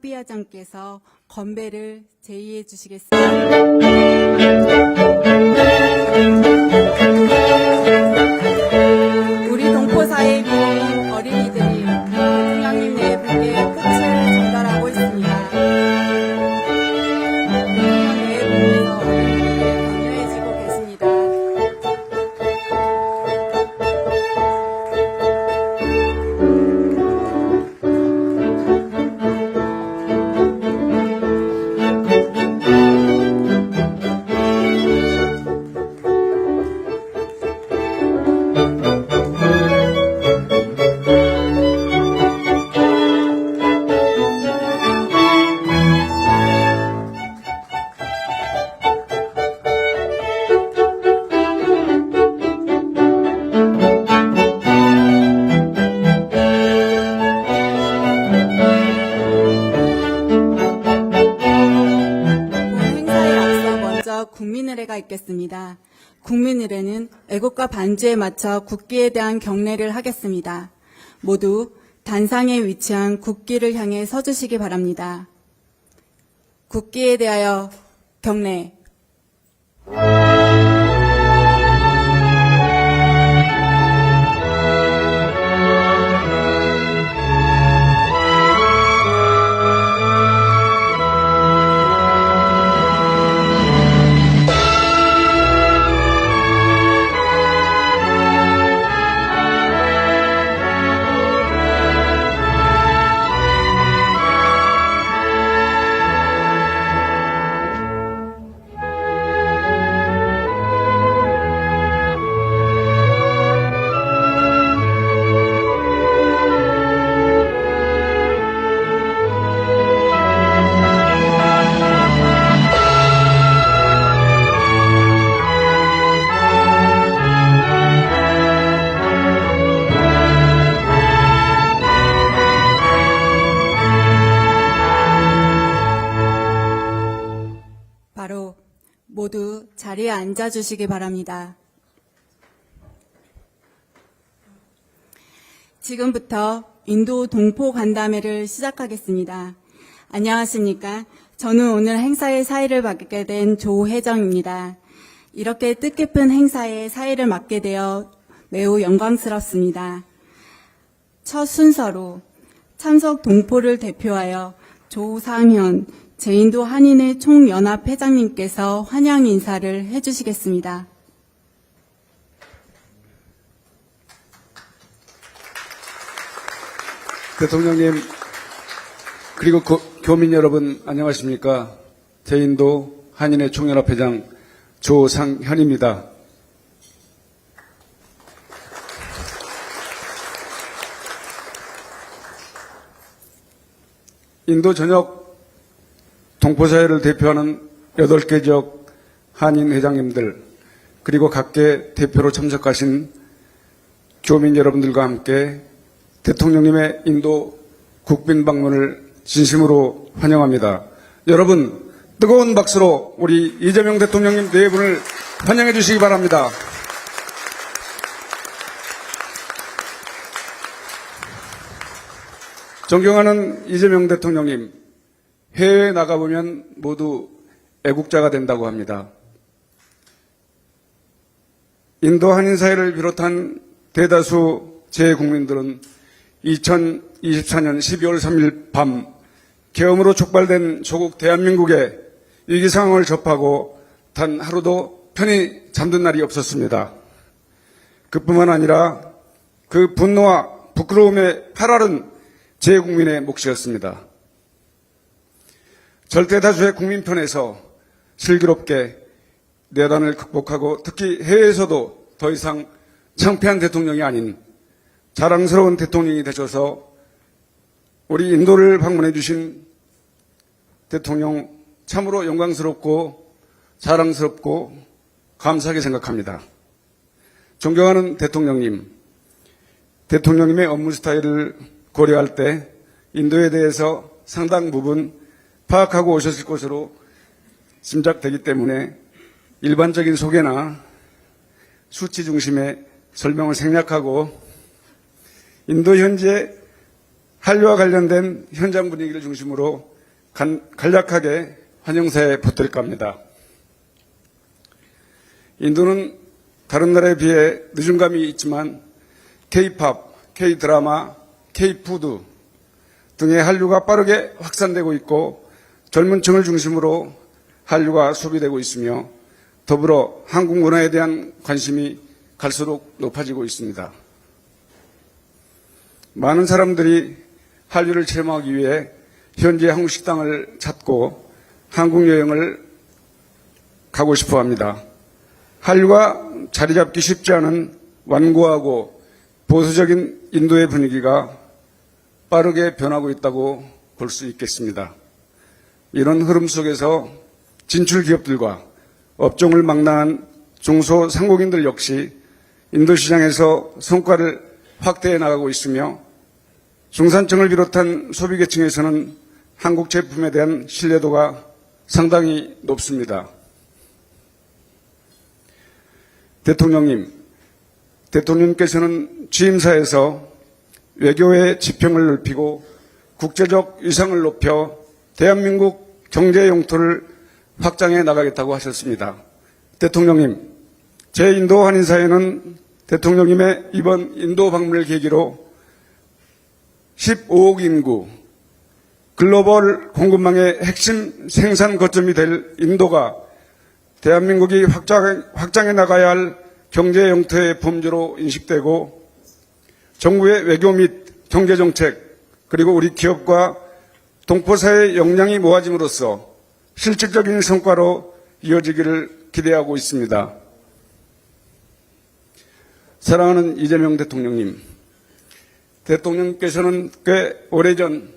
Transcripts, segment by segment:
비아장께서 건배를 제의해 주시겠습니다. 우리 동포사의 미래인 어린이들이 대통령님 내 붓게 꽃을 전달하고 있습니다. 대통령 내 붓에서 어린이들에게 격려해지고 계십니다. 국민의례가 있겠습니다. 국민의례는 애국가 반주에 맞춰 국기에 대한 경례를 하겠습니다. 모두 단상에 위치한 국기를 향해 서주시기 바랍니다. 국기에 대하여 경례. 바로 모두 자리에 앉아주시기 바랍니다. 지금부터 인도 동포 간담회를 시작하겠습니다. 안녕하십니까? 저는 오늘 행사의 사회를 맡게 된 조혜정입니다. 이렇게 뜻깊은 행사에 사회를 맡게 되어 매우 영광스럽습니다. 첫 순서로 참석 동포를 대표하여 조상현 제인도 한인회 총연합 회장님께서 환영 인사를 해주시겠습니다. 대통령님, 그리고 교민 여러분 안녕하십니까? 제인도 한인회 총연합 회장 조상현입니다. 인도 전역 동포사회를 대표하는 8개 지역 한인 회장님들, 그리고 각계 대표로 참석하신 교민 여러분들과 함께 대통령님의 인도 국빈 방문을 진심으로 환영합니다. 여러분, 뜨거운 박수로 우리 이재명 대통령님 네 분을 환영해 주시기 바랍니다. 존경하는 이재명 대통령님, 해외에 나가보면 모두 애국자가 된다고 합니다. 인도 한인사회를 비롯한 대다수 재국민들은 2024년 12월 3일 밤 계엄으로 촉발된 조국 대한민국의 위기 상황을 접하고 단 하루도 편히 잠든 날이 없었습니다. 그뿐만 아니라 그 분노와 부끄러움에 팔아른 재국민의 몫이었습니다. 절대다수의 국민 편에서 슬기롭게 내란을 극복하고 특히 해외에서도 더 이상 창피한 대통령이 아닌 자랑스러운 대통령이 되셔서 우리 인도를 방문해 주신 대통령 참으로 영광스럽고 자랑스럽고 감사하게 생각합니다. 존경하는 대통령님, 대통령님의 업무 스타일을 고려할 때 인도에 대해서 상당 부분 파악하고 오셨을 것으로 짐작되기 때문에 일반적인 소개나 수치 중심의 설명을 생략하고 인도 현지의 한류와 관련된 현장 분위기를 중심으로 간략하게 환영사에 보탤까 합니다. 인도는 다른 나라에 비해 늦은 감이 있지만 K-팝, K-드라마, K-푸드 등의 한류가 빠르게 확산되고 있고 젊은 층을 중심으로 한류가 소비되고 있으며 더불어 한국 문화에 대한 관심이 갈수록 높아지고 있습니다. 많은 사람들이 한류를 체험하기 위해 현지 한국 식당을 찾고 한국 여행을 가고 싶어 합니다. 한류가 자리 잡기 쉽지 않은 완고하고 보수적인 인도의 분위기가 빠르게 변하고 있다고 볼 수 있겠습니다. 이런 흐름 속에서 진출 기업들과 업종을 망라한 중소상공인들 역시 인도 시장에서 성과를 확대해 나가고 있으며 중산층을 비롯한 소비계층에서는 한국 제품에 대한 신뢰도가 상당히 높습니다. 대통령님께서는 취임사에서 외교의 지평을 넓히고 국제적 위상을 높여 대한민국 경제 영토를 확장해 나가겠다고 하셨습니다. 대통령님, 제2인도 한인사회는 대통령님의 이번 인도 방문을 계기로 15억 인구, 글로벌 공급망의 핵심 생산 거점이 될 인도가 대한민국이 확장해 나가야 할 경제 영토의 범주로 인식되고 정부의 외교 및 경제정책 그리고 우리 기업과 동포사회의 역량이 모아짐으로써 실질적인 성과로 이어지기를 기대하고 있습니다. 사랑하는 이재명 대통령님, 대통령께서는 꽤 오래전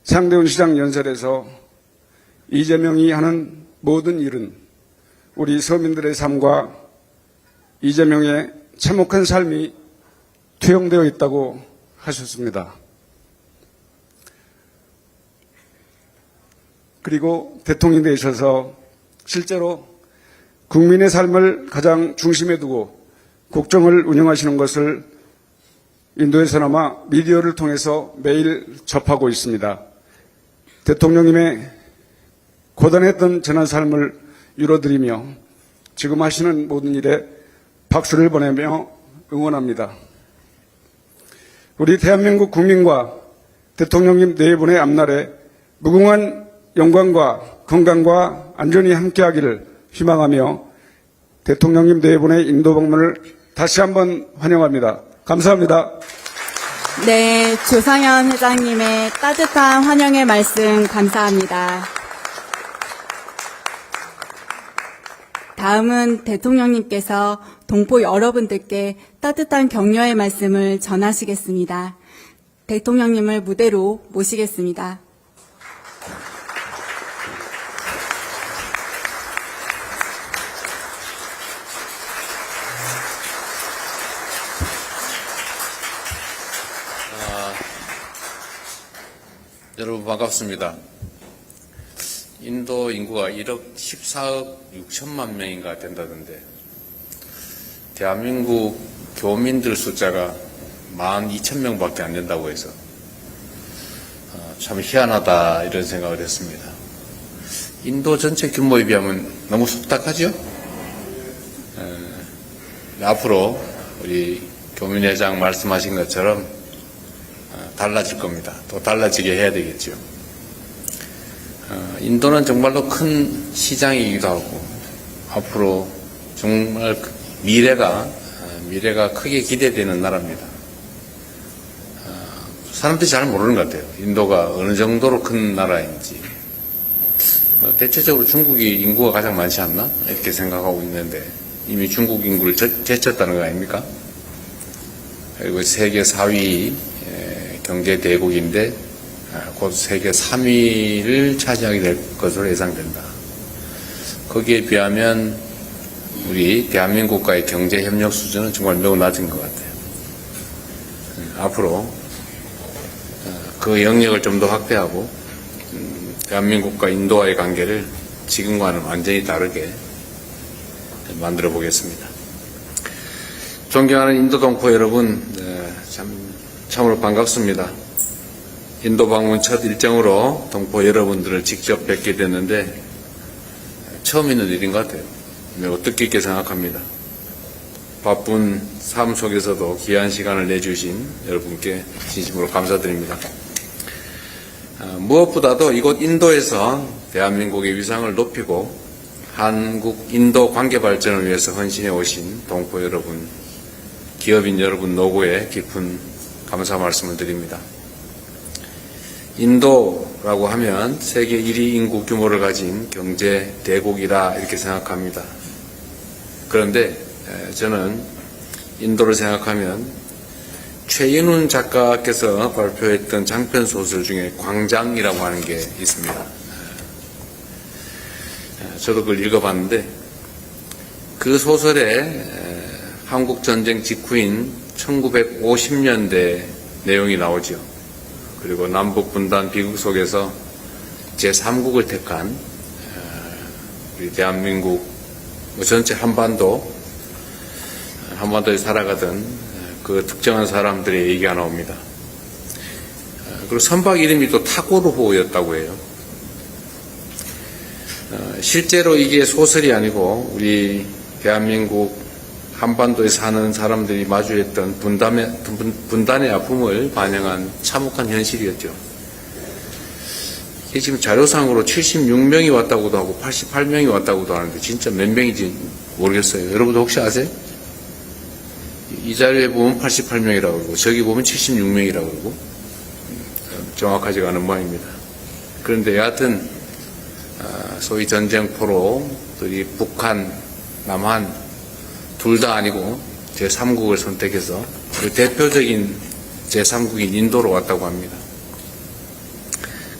상대원 시장 연설에서 이재명이 하는 모든 일은 우리 서민들의 삶과 이재명의 참혹한 삶이 투영되어 있다고 하셨습니다. 그리고 대통령이 되셔서 실제로 국민의 삶을 가장 중심에 두고 국정을 운영하시는 것을 인도에서나마 미디어를 통해서 매일 접하고 있습니다. 대통령님의 고단했던 지난 삶을 위로드리며 지금 하시는 모든 일에 박수를 보내며 응원합니다. 우리 대한민국 국민과 대통령님 네 분의 앞날에 무궁한 영광과 건강과 안전이 함께하기를 희망하며 대통령님 네 분의 인도 방문을 다시 한번 환영합니다. 감사합니다. 네, 조상현 회장님의 따뜻한 환영의 말씀 감사합니다. 다음은 대통령님께서 동포 여러분들께 따뜻한 격려의 말씀을 전하시겠습니다. 대통령님을 무대로 모시겠습니다. 여러분 반갑습니다. 인도 인구가 1억 14억 6천만 명인가 된다던데 대한민국 교민들 숫자가 12,000명밖에 안 된다고 해서 참 희한하다 이런 생각을 했습니다. 인도 전체 규모에 비하면 너무 속닥하죠? 앞으로 우리 교민회장 말씀하신 것처럼 달라질 겁니다. 또 달라지게 해야 되겠죠. 인도는 정말로 큰 시장이기도 하고 앞으로 정말 미래가 크게 기대되는 나라입니다. 사람들이 잘 모르는 것 같아요. 인도가 어느 정도로 큰 나라인지. 대체적으로 중국이 인구가 가장 많지 않나? 이렇게 생각하고 있는데 이미 중국 인구를 제쳤다는 거 아닙니까? 그리고 세계 4위 경제 대국인데 곧 세계 3위를 차지하게 될 것으로 예상된다. 거기에 비하면 우리 대한민국과의 경제 협력 수준은 정말 매우 낮은 것 같아요. 앞으로 그 영역을 좀 더 확대하고 대한민국과 인도와의 관계를 지금과는 완전히 다르게 만들어 보겠습니다. 존경하는 인도 동포 여러분, 참으로 반갑습니다. 인도 방문 첫 일정으로 동포 여러분들을 직접 뵙게 됐는데 처음 있는 일인 것 같아요. 매우 뜻깊게 생각합니다. 바쁜 삶 속에서도 귀한 시간을 내주신 여러분께 진심으로 감사드립니다. 무엇보다도 이곳 인도에서 대한민국의 위상을 높이고 한국-인도 관계 발전을 위해서 헌신해 오신 동포 여러분, 기업인 여러분 노고에 깊은 감사 말씀을 드립니다. 인도라고 하면 세계 1위 인구 규모를 가진 경제 대국이라 이렇게 생각합니다. 그런데 저는 인도를 생각하면 최인훈 작가께서 발표했던 장편 소설 중에 광장이라고 하는 게 있습니다. 저도 그걸 읽어봤는데 그 소설에 한국전쟁 직후인 1950년대 내용이 나오죠. 그리고 남북 분단 비극 속에서 제3국을 택한 우리 대한민국 전체 한반도에 살아가던 그 특정한 사람들의 얘기가 나옵니다. 그리고 선박 이름이 또 타고르호였다고 해요. 실제로 이게 소설이 아니고 우리 대한민국 한반도에 사는 사람들이 마주했던 분단의 아픔을 반영한 참혹한 현실이었죠. 이게 지금 자료상으로 76명이 왔다고도 하고 88명이 왔다고도 하는데 진짜 몇 명인지 모르겠어요. 여러분도 혹시 아세요? 이 자료에 보면 88명이라고 그러고 저기 보면 76명이라고 그러고 정확하지가 않은 모양입니다. 그런데 여하튼 소위 전쟁포로 이 북한, 남한 둘 다 아니고 제3국을 선택해서 그 대표적인 제3국인 인도로 왔다고 합니다.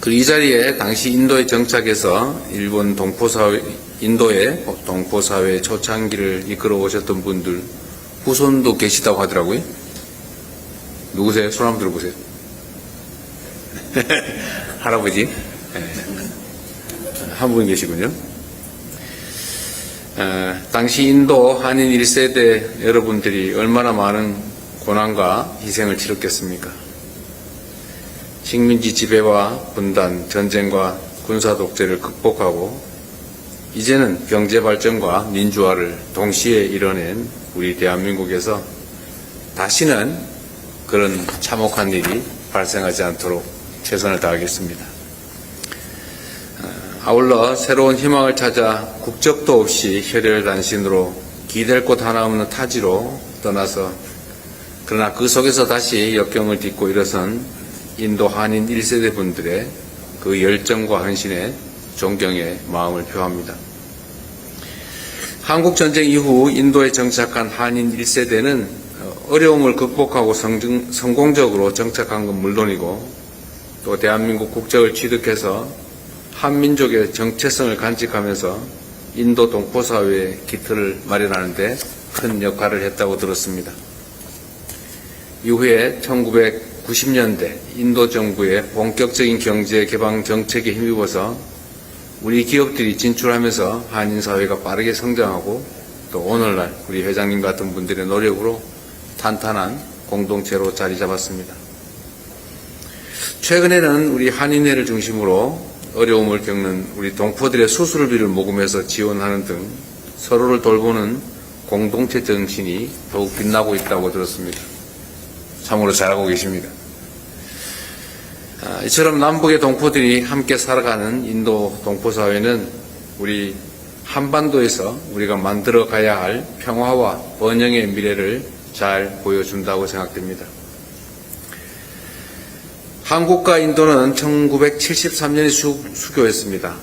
그리고 이 자리에 당시 인도에 정착해서 일본 인도의 동포사회 초창기를 이끌어 오셨던 분들 후손도 계시다고 하더라고요. 누구세요? 손 한번 들어보세요. 할아버지. 한 분 계시군요. 당시 인도 한인 1세대 여러분들이 얼마나 많은 고난과 희생을 치렀겠습니까? 식민지 지배와 분단, 전쟁과 군사 독재를 극복하고 이제는 경제 발전과 민주화를 동시에 이뤄낸 우리 대한민국에서 다시는 그런 참혹한 일이 발생하지 않도록 최선을 다하겠습니다. 아울러 새로운 희망을 찾아 국적도 없이 혈혈단신으로 기댈 곳 하나 없는 타지로 떠나서 그러나 그 속에서 다시 역경을 딛고 일어선 인도 한인 1세대 분들의 그 열정과 헌신에 존경의 마음을 표합니다. 한국전쟁 이후 인도에 정착한 한인 1세대는 어려움을 극복하고 성공적으로 정착한 건 물론이고 또 대한민국 국적을 취득해서 한민족의 정체성을 간직하면서 인도 동포사회의 기틀을 마련하는 데 큰 역할을 했다고 들었습니다. 이후에 1990년대 인도 정부의 본격적인 경제 개방 정책에 힘입어서 우리 기업들이 진출하면서 한인사회가 빠르게 성장하고 또 오늘날 우리 회장님 같은 분들의 노력으로 탄탄한 공동체로 자리 잡았습니다. 최근에는 우리 한인회를 중심으로 어려움을 겪는 우리 동포들의 수술비를 모금해서 지원하는 등 서로를 돌보는 공동체 정신이 더욱 빛나고 있다고 들었습니다. 참으로 잘하고 계십니다. 이처럼 남북의 동포들이 함께 살아가는 인도 동포사회는 우리 한반도에서 우리가 만들어 가야 할 평화와 번영의 미래를 잘 보여준다고 생각됩니다. 한국과 인도는 1973년에 수교했습니다.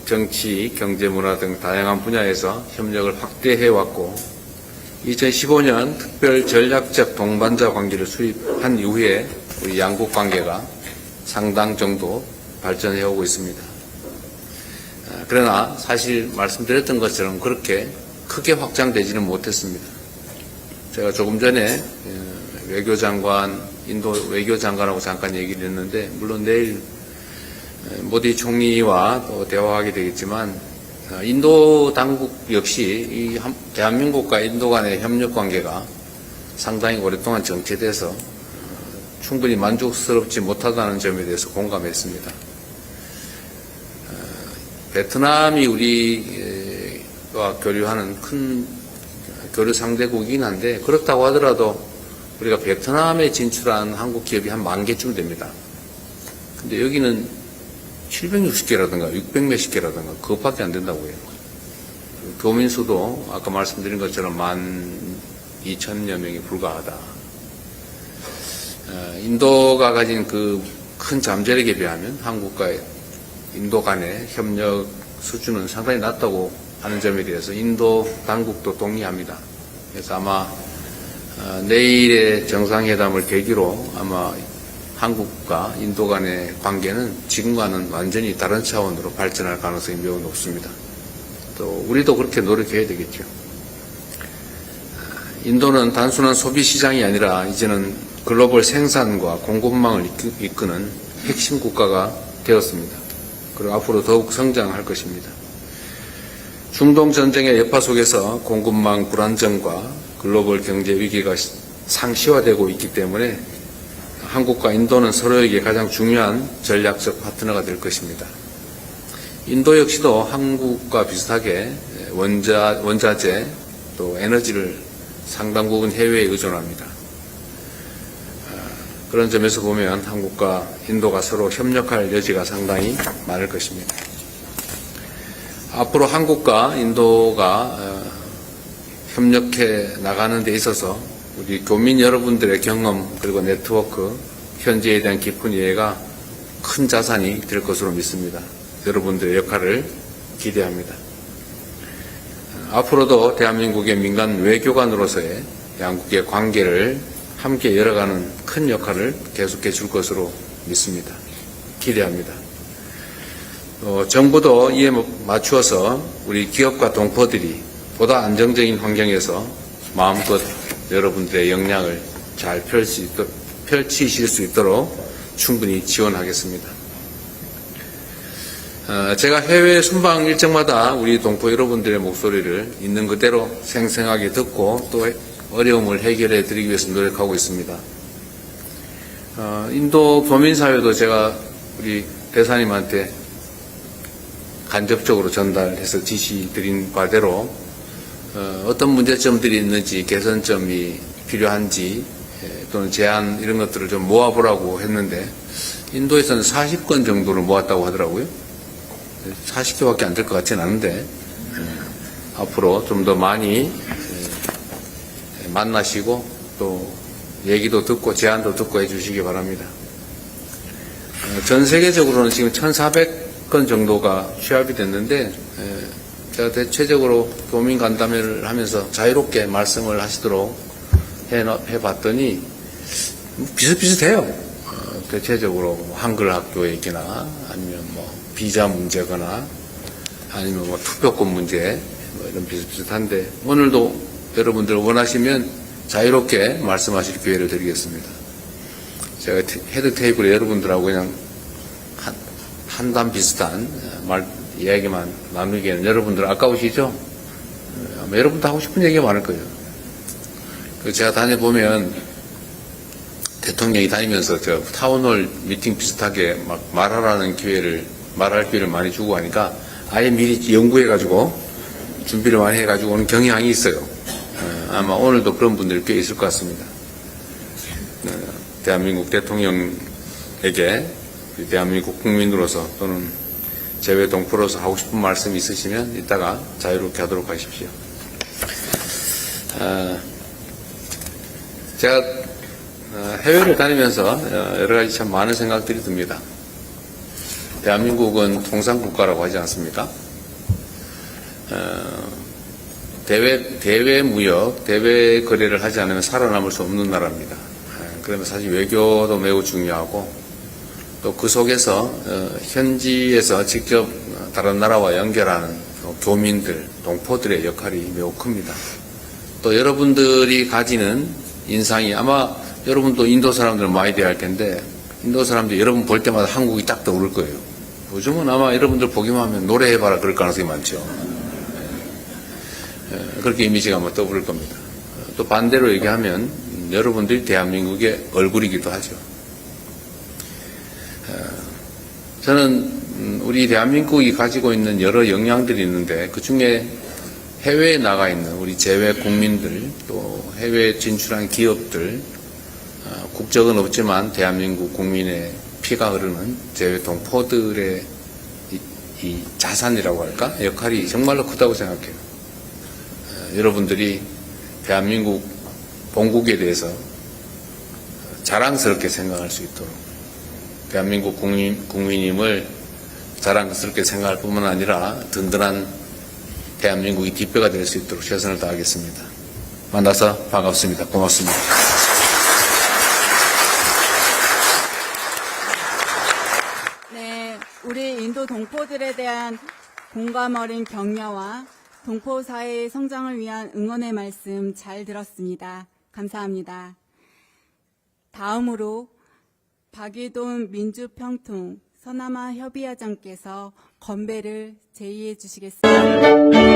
정치, 경제, 문화 등 다양한 분야에서 협력을 확대해왔고 2015년 특별 전략적 동반자 관계를 수립한 이후에 우리 양국 관계가 상당 정도 발전해오고 있습니다. 그러나 사실 말씀드렸던 것처럼 그렇게 크게 확장되지는 못했습니다. 제가 조금 전에 인도 외교장관하고 잠깐 얘기를 했는데 물론 내일 모디 총리와 또 대화하게 되겠지만 인도 당국 역시 이 대한민국과 인도 간의 협력 관계가 상당히 오랫동안 정체돼서 충분히 만족스럽지 못하다는 점에 대해서 공감했습니다. 베트남이 우리와 교류하는 큰 교류 상대국이긴 한데, 그렇다고 하더라도 우리가 베트남에 진출한 한국 기업이 한 10,000개쯤 됩니다. 근데 여기는 760개라든가 600몇십 개라든가 그것밖에 안 된다고 해요. 교민 수도 아까 말씀드린 것처럼 12,000여 명이 불과하다. 인도가 가진 그 큰 잠재력에 비하면 한국과 인도 간의 협력 수준은 상당히 낮다고 하는 점에 대해서 인도 당국도 동의합니다. 그래서 아마 내일의 정상회담을 계기로 아마 한국과 인도 간의 관계는 지금과는 완전히 다른 차원으로 발전할 가능성이 매우 높습니다. 또 우리도 그렇게 노력해야 되겠죠. 인도는 단순한 소비 시장이 아니라 이제는 글로벌 생산과 공급망을 이끄는 핵심 국가가 되었습니다. 그리고 앞으로 더욱 성장할 것입니다. 중동 전쟁의 여파 속에서 공급망 불안정과 글로벌 경제 위기가 상시화되고 있기 때문에 한국과 인도는 서로에게 가장 중요한 전략적 파트너가 될 것입니다. 인도 역시도 한국과 비슷하게 원자재 또 에너지를 상당 부분 해외에 의존합니다. 그런 점에서 보면 한국과 인도가 서로 협력할 여지가 상당히 많을 것입니다. 앞으로 한국과 인도가 협력해 나가는 데 있어서 우리 교민 여러분들의 경험 그리고 네트워크, 현지에 대한 깊은 이해가 큰 자산이 될 것으로 믿습니다. 여러분들의 역할을 기대합니다. 앞으로도 대한민국의 민간 외교관으로서의 양국의 관계를 함께 열어가는 큰 역할을 계속해 줄 것으로 믿습니다. 기대합니다. 정부도 이에 맞추어서 우리 기업과 동포들이 보다 안정적인 환경에서 마음껏 여러분들의 역량을 잘 펼치실 수 있도록 충분히 지원하겠습니다. 제가 해외 순방 일정마다 우리 동포 여러분들의 목소리를 있는 그대로 생생하게 듣고 또 어려움을 해결해 드리기 위해서 노력하고 있습니다. 인도 교민사회도 제가 우리 대사님한테 간접적으로 전달해서 지시 드린 바대로 어떤 문제점들이 있는지, 개선점이 필요한지 또는 제안 이런 것들을 좀 모아보라고 했는데 인도에서는 40건 정도를 모았다고 하더라고요. 40개밖에 안 될 것 같지는 않은데 앞으로 좀 더 많이 만나시고 또 얘기도 듣고 제안도 듣고 해주시기 바랍니다. 전 세계적으로는 지금 1,400건 정도가 취합이 됐는데 제가 대체적으로 교민 간담회를 하면서 자유롭게 말씀을 하시도록 해봤더니 비슷비슷해요. 대체적으로 한글 학교 얘기나 아니면 뭐 비자 문제거나 아니면 뭐 투표권 문제 뭐 이런 비슷비슷한데 오늘도 여러분들 원하시면 자유롭게 말씀하실 기회를 드리겠습니다. 제가 헤드 테이블에 여러분들하고 그냥 한담 비슷한 이야기만 나누기에는 여러분들 아까우시죠? 아마 여러분도 하고 싶은 얘기가 많을 거예요. 제가 다녀보면 대통령이 다니면서 저 타운홀 미팅 비슷하게 막 말할 기회를 많이 주고 하니까 아예 미리 연구해가지고 준비를 많이 해가지고 오는 경향이 있어요. 아마 오늘도 그런 분들이 꽤 있을 것 같습니다. 대한민국 대통령에게 대한민국 국민으로서 또는 제외 동포로서 하고 싶은 말씀이 있으시면 이따가 자유롭게 하도록 하십시오. 제가 해외를 다니면서 여러 가지 참 많은 생각들이 듭니다. 대한민국은 통상국가라고 하지 않습니까? 대외 무역, 대외 거래를 하지 않으면 살아남을 수 없는 나라입니다. 그러면 사실 외교도 매우 중요하고 또 그 속에서 현지에서 직접 다른 나라와 연결하는 교민들, 동포들의 역할이 매우 큽니다. 또 여러분들이 가지는 인상이 아마 여러분도 인도 사람들 많이 대할 텐데 인도 사람들이 여러분 볼 때마다 한국이 딱 떠오를 거예요. 요즘은 아마 여러분들 보기만 하면 노래해봐라 그럴 가능성이 많죠. 그렇게 이미지가 아마 떠오를 겁니다. 또 반대로 얘기하면 여러분들이 대한민국의 얼굴이기도 하죠. 저는 우리 대한민국이 가지고 있는 여러 역량들이 있는데 그중에 해외에 나가 있는 우리 재외 국민들 또 해외에 진출한 기업들 국적은 없지만 대한민국 국민의 피가 흐르는 재외 동포들의 이 자산이라고 할까? 역할이 정말로 크다고 생각해요. 여러분들이 대한민국 본국에 대해서 자랑스럽게 생각할 수 있도록 대한민국 국민임을 자랑스럽게 생각할 뿐만 아니라 든든한 대한민국이 뒷배가 될 수 있도록 최선을 다하겠습니다. 만나서 반갑습니다. 고맙습니다. 네, 우리 인도 동포들에 대한 공감 어린 격려와 동포 사회의 성장을 위한 응원의 말씀 잘 들었습니다. 감사합니다. 다음으로 박이돈 민주평통 서남아 협의회장께서 건배를 제의해 주시겠습니다.